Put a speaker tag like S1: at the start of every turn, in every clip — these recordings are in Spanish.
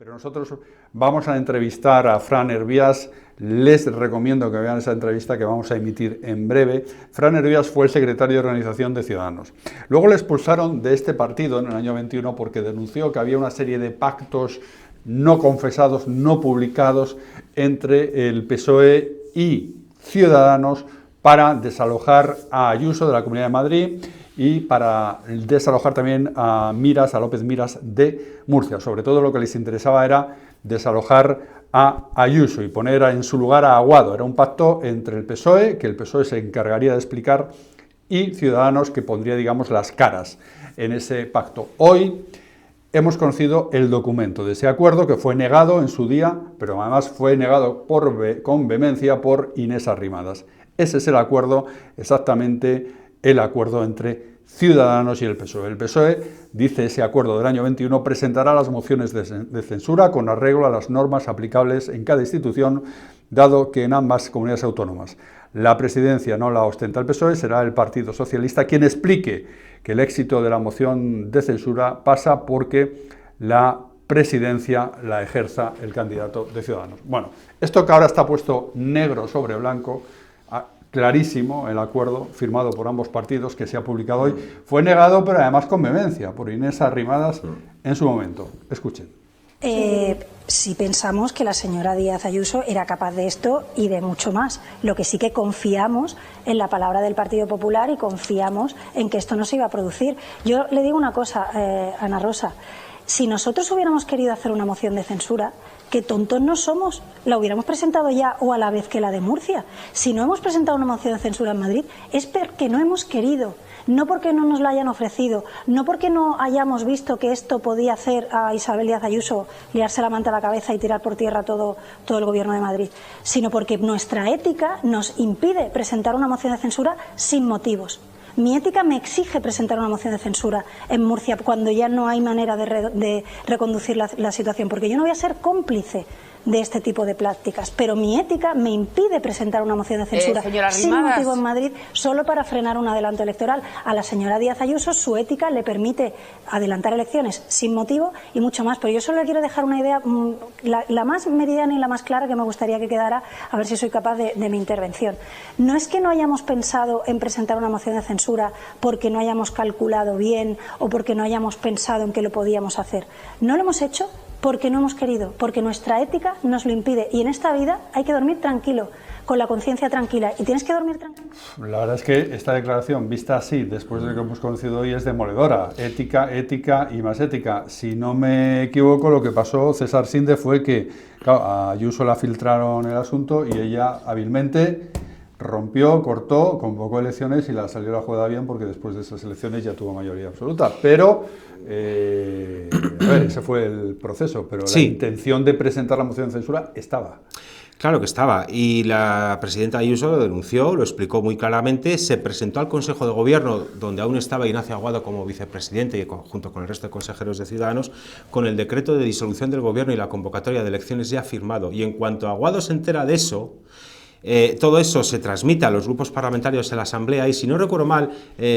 S1: Pero nosotros vamos a entrevistar a Fran Hervías. Les recomiendo que vean esa entrevista que vamos a emitir en breve. Fran Hervías fue el secretario de organización de Ciudadanos. Luego le expulsaron de este partido en el año 21 porque denunció que había una serie de pactos no confesados, no publicados entre el PSOE y Ciudadanos para desalojar a Ayuso de la Comunidad de Madrid y para desalojar también a López Miras de Murcia. Sobre todo lo que les interesaba era desalojar a Ayuso y poner en su lugar a Aguado. Era un pacto entre el PSOE, que el PSOE se encargaría de explicar, y Ciudadanos, que pondría, digamos, las caras en ese pacto. Hoy hemos conocido el documento de ese acuerdo, que fue negado en su día, pero además fue negado con vehemencia por Inés Arrimadas. Ese es el acuerdo, exactamente el acuerdo entre Ciudadanos y el PSOE. El PSOE, dice ese acuerdo del año 21, presentará las mociones de censura con arreglo a las normas aplicables en cada institución, dado que en ambas comunidades autónomas la presidencia no la ostenta el PSOE, será el Partido Socialista quien explique que el éxito de la moción de censura pasa porque la presidencia la ejerza el candidato de Ciudadanos. Bueno, esto que ahora está puesto negro sobre blanco, clarísimo, el acuerdo firmado por ambos partidos que se ha publicado hoy, fue negado, pero además con vehemencia, por Inés Arrimadas en su momento. Escuchen.
S2: Si pensamos que la señora Díaz Ayuso era capaz de esto y de mucho más. Lo que sí que confiamos en la palabra del Partido Popular y confiamos en que esto no se iba a producir. Yo le digo una cosa, Ana Rosa. Si nosotros hubiéramos querido hacer una moción de censura, que tontos no somos, la hubiéramos presentado ya o a la vez que la de Murcia. Si no hemos presentado una moción de censura en Madrid es porque no hemos querido, no porque no nos la hayan ofrecido, no porque no hayamos visto que esto podía hacer a Isabel Díaz Ayuso liarse la manta a la cabeza y tirar por tierra todo el gobierno de Madrid, sino porque nuestra ética nos impide presentar una moción de censura sin motivos. Mi ética me exige presentar una moción de censura en Murcia cuando ya no hay manera de reconducir la situación, porque yo no voy a ser cómplice de este tipo de prácticas, pero mi ética me impide presentar una moción de censura sin motivo en Madrid solo para frenar un adelanto electoral. A la señora Díaz Ayuso su ética le permite adelantar elecciones sin motivo y mucho más, pero yo solo le quiero dejar una idea, la más meridiana y la más clara que me gustaría que quedara, a ver si soy capaz de mi intervención. No es que no hayamos pensado en presentar una moción de censura porque no hayamos calculado bien o porque no hayamos pensado en que lo podíamos hacer. No lo hemos hecho porque no hemos querido, porque nuestra ética nos lo impide. Y en esta vida hay que dormir tranquilo, con la conciencia tranquila. Y tienes que dormir tranquilo.
S1: La verdad es que esta declaración, vista así, después de lo que hemos conocido hoy, es demoledora. Ética, ética y más ética. Si no me equivoco, lo que pasó, César Sinde, fue que claro, a Ayuso la filtraron el asunto y ella hábilmente rompió, cortó, convocó elecciones y la salió la jugada bien porque después de esas elecciones ya tuvo mayoría absoluta. Pero, a ver, ese fue el proceso, pero sí, la intención de presentar la moción de censura estaba.
S3: Claro que estaba, y la presidenta Ayuso lo denunció, lo explicó muy claramente, se presentó al Consejo de Gobierno, donde aún estaba Ignacio Aguado como vicepresidente y junto con el resto de consejeros de Ciudadanos, con el decreto de disolución del Gobierno y la convocatoria de elecciones ya firmado, y en cuanto Aguado se entera de eso, todo eso se transmite a los grupos parlamentarios en la Asamblea y, si no recuerdo mal,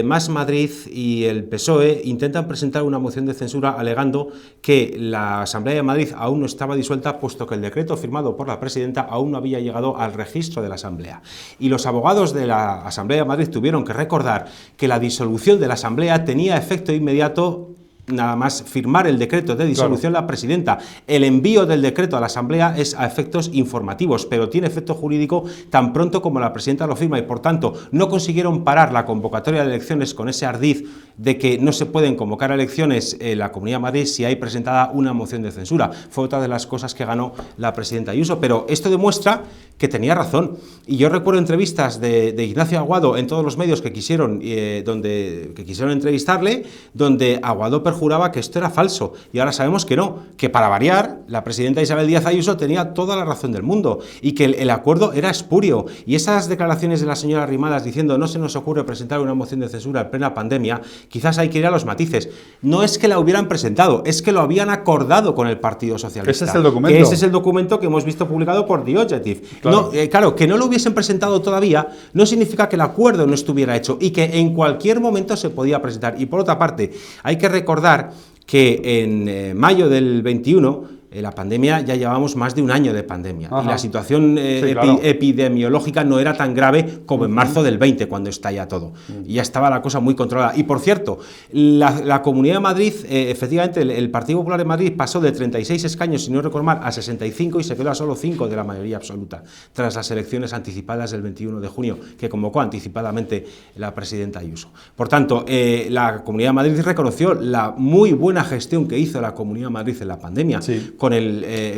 S3: Más Madrid y el PSOE intentan presentar una moción de censura alegando que la Asamblea de Madrid aún no estaba disuelta, puesto que el decreto firmado por la presidenta aún no había llegado al registro de la Asamblea. Y los abogados de la Asamblea de Madrid tuvieron que recordar que la disolución de la Asamblea tenía efecto inmediato nada más firmar el decreto de disolución, claro, la presidenta. El envío del decreto a la Asamblea es a efectos informativos, pero tiene efecto jurídico tan pronto como la presidenta lo firma y, por tanto, no consiguieron parar la convocatoria de elecciones con ese ardid de que no se pueden convocar elecciones en la Comunidad de Madrid si hay presentada una moción de censura. Fue otra de las cosas que ganó la presidenta Ayuso, pero esto demuestra que tenía razón. Y yo recuerdo entrevistas de Ignacio Aguado en todos los medios que quisieron entrevistarle, donde Aguado perjuraba que esto era falso, y ahora sabemos que no, que para variar, la presidenta Isabel Díaz Ayuso tenía toda la razón del mundo, y que el acuerdo era espurio, y esas declaraciones de la señora Arrimadas diciendo no se nos ocurre presentar una moción de censura en plena pandemia, quizás hay que ir a los matices. No es que la hubieran presentado, es que lo habían acordado con el Partido Socialista.
S1: Ese es el documento.
S3: Ese es el documento que hemos visto publicado por The Objective. Claro. No, claro, que no lo hubiesen presentado todavía no significa que el acuerdo no estuviera hecho y que en cualquier momento se podía presentar. Y por otra parte, hay que recordar que en mayo del 21 la pandemia, ya llevamos más de un año de pandemia.
S1: Ajá.
S3: Y la situación
S1: claro.
S3: epidemiológica no era tan grave como en marzo del 20, cuando estalla todo. Y ya estaba la cosa muy controlada. Y por cierto, la Comunidad de Madrid, efectivamente, el Partido Popular de Madrid pasó de 36 escaños, si no recuerdo mal, a 65 y se quedó a solo 5 de la mayoría absoluta, tras las elecciones anticipadas del 21 de junio, que convocó anticipadamente la presidenta Ayuso. Por tanto, la Comunidad de Madrid reconoció la muy buena gestión que hizo la Comunidad de Madrid en la pandemia,
S1: Sí.
S3: con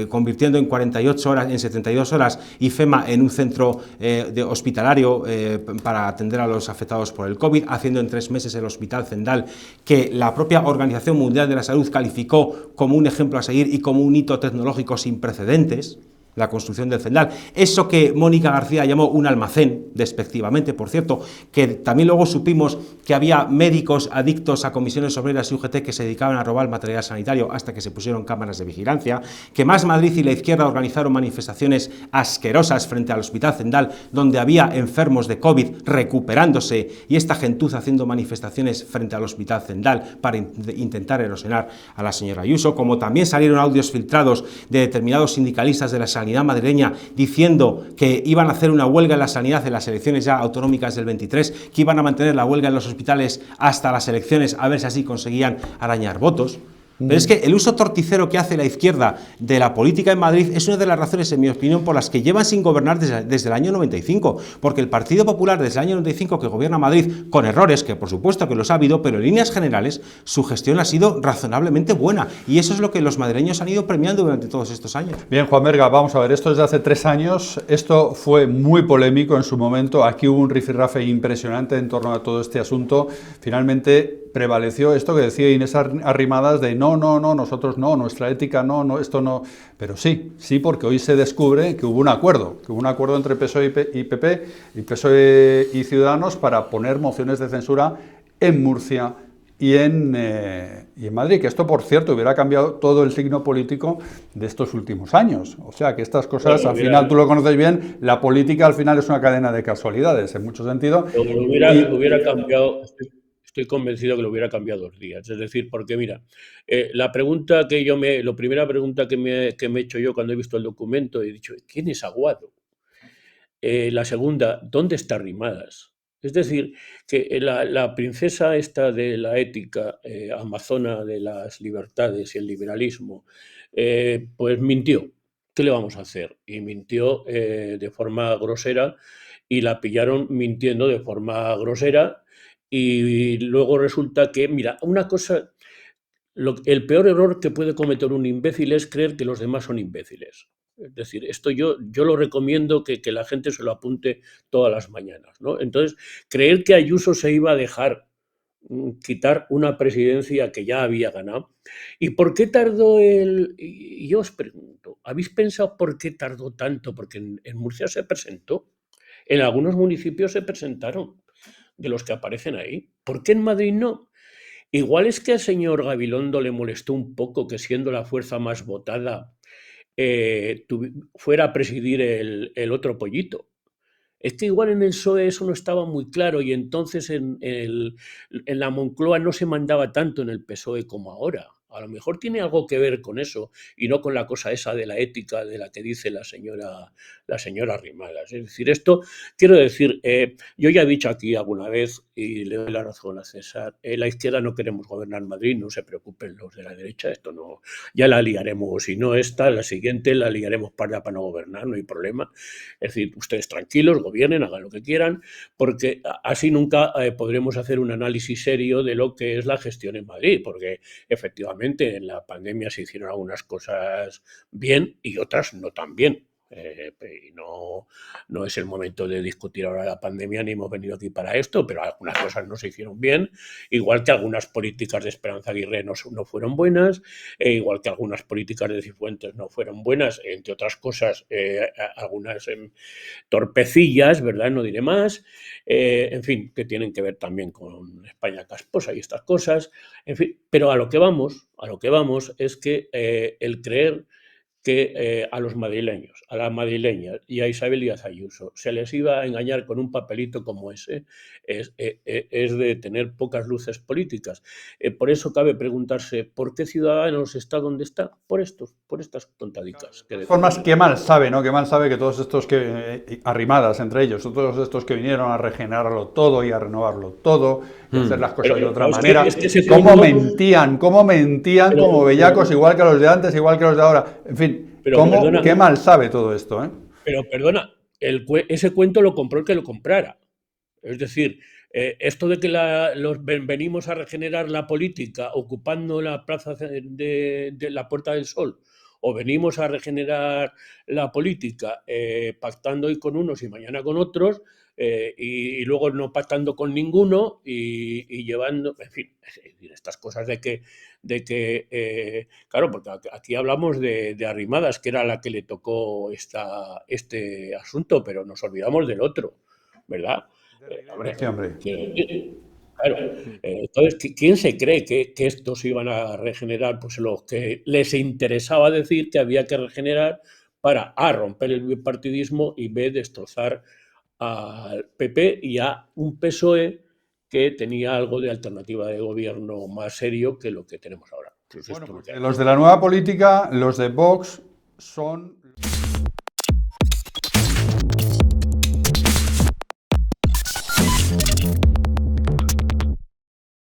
S3: convirtiendo en 48 horas, en 72 horas, IFEMA en un centro hospitalario para atender a los afectados por el COVID, haciendo en 3 meses el Hospital Zendal, que la propia Organización Mundial de la Salud calificó como un ejemplo a seguir y como un hito tecnológico sin precedentes, la construcción del Zendal. Eso que Mónica García llamó un almacén, despectivamente, por cierto, que también luego supimos que había médicos adictos a comisiones obreras y UGT que se dedicaban a robar material sanitario hasta que se pusieron cámaras de vigilancia, que Más Madrid y la izquierda organizaron manifestaciones asquerosas frente al Hospital Zendal, donde había enfermos de COVID recuperándose, y esta gentuza haciendo manifestaciones frente al Hospital Zendal para intentar erosionar a la señora Ayuso, como también salieron audios filtrados de determinados sindicalistas de la sanidad madrileña diciendo que iban a hacer una huelga en la sanidad en las elecciones ya autonómicas del 23, que iban a mantener la huelga en los hospitales hasta las elecciones, a ver si así conseguían arañar votos. Pero es que el uso torticero que hace la izquierda de la política en Madrid es una de las razones, en mi opinión, por las que llevan sin gobernar desde el año 95, porque el Partido Popular desde el año 95 que gobierna Madrid, con errores, que por supuesto que los ha habido, pero en líneas generales su gestión ha sido razonablemente buena, y eso es lo que los madrileños han ido premiando durante todos estos años.
S1: Bien, Juan Berga, vamos a ver, esto es de hace 3 años, esto fue muy polémico en su momento, aquí hubo un rifirrafe impresionante en torno a todo este asunto, finalmente prevaleció esto que decía Inés Arrimadas de no, nosotros no, nuestra ética no, esto no, pero sí, porque hoy se descubre que hubo un acuerdo entre PSOE y PP, y PSOE y Ciudadanos para poner mociones de censura en Murcia y en Madrid, que esto, por cierto, hubiera cambiado todo el signo político de estos últimos años. O sea, que estas cosas, al final, tú lo conoces bien, la política al final es una cadena de casualidades, en mucho sentido.
S4: Hubiera cambiado, estoy convencido que lo hubiera cambiado 2 días. Es decir, porque mira, la primera pregunta que me he hecho yo cuando he visto el documento, he dicho, ¿quién es Aguado? La segunda, ¿dónde está Arrimadas? Es decir, que la princesa esta de la ética, amazona de las libertades y el liberalismo, pues mintió. ¿Qué le vamos a hacer? Y mintió de forma grosera, y la pillaron mintiendo de forma grosera, y luego resulta que, mira, una cosa, el peor error que puede cometer un imbécil es creer que los demás son imbéciles. Es decir, esto yo lo recomiendo que la gente se lo apunte todas las mañanas, ¿no? Entonces, creer que Ayuso se iba a dejar quitar una presidencia que ya había ganado. ¿Y por qué tardó y yo os pregunto, ¿habéis pensado por qué tardó tanto? Porque en Murcia se presentó, en algunos municipios se presentaron, de los que aparecen ahí. ¿Por qué en Madrid no? Igual es que al señor Gabilondo le molestó un poco que, siendo la fuerza más votada, fuera a presidir el otro pollito. Es que igual en el PSOE eso no estaba muy claro, y entonces en la Moncloa no se mandaba tanto en el PSOE como ahora. A lo mejor tiene algo que ver con eso, y no con la cosa esa de la ética de la que dice la señora Arrimadas. Es decir, esto, quiero decir, yo ya he dicho aquí alguna vez, y le doy la razón a César, la izquierda no queremos gobernar Madrid, no se preocupen los de la derecha, esto no, ya la liaremos, si no esta, la siguiente la liaremos para no gobernar, no hay problema. Es decir, ustedes tranquilos, gobiernen, hagan lo que quieran, porque así nunca podremos hacer un análisis serio de lo que es la gestión en Madrid, porque efectivamente en la pandemia se hicieron algunas cosas bien y otras no tan bien. Y no es el momento de discutir ahora la pandemia, ni hemos venido aquí para esto, pero algunas cosas no se hicieron bien, igual que algunas políticas de Esperanza Aguirre no fueron buenas, igual que algunas políticas de Cifuentes no fueron buenas, entre otras cosas, algunas torpecillas, ¿verdad? No diré más, en fin, que tienen que ver también con España casposa y estas cosas, en fin, pero a lo que vamos es que el creer que a los madrileños, a las madrileñas y a Isabel Díaz Ayuso se les iba a engañar con un papelito como ese, es de tener pocas luces políticas. Por eso cabe preguntarse, ¿por qué Ciudadanos está donde está? Por estas tontadicas.
S1: De todas formas, qué mal sabe, ¿no? Qué mal sabe que todos estos que, arrimadas entre ellos, todos estos que vinieron a regenerarlo todo y a renovarlo todo, y hacer las cosas de otra manera, cómo mentían, como bellacos, igual que los de antes, igual que los de ahora. En fin, qué mal sabe todo esto, ¿eh?
S4: Pero perdona, ese cuento lo compró el que lo comprara. Es decir, esto de que venimos a regenerar la política ocupando la plaza de la Puerta del Sol, o venimos a regenerar la política pactando hoy con unos y mañana con otros, y luego no pactando con ninguno y llevando, en fin, estas cosas de que claro, porque aquí hablamos de Arrimadas, que era la que le tocó este asunto, pero nos olvidamos del otro, ¿verdad? Hombre,
S1: Sí, hombre.
S4: claro. Entonces, ¿quién se cree que estos iban a regenerar? Pues los que les interesaba decir que había que regenerar para A, romper el bipartidismo, y B, destrozar al PP y a un PSOE que tenía algo de alternativa de gobierno más serio que lo que tenemos ahora. Pues
S1: Bueno,
S4: esto
S1: pues
S4: es lo que
S1: los de la nueva política, los de Vox, son...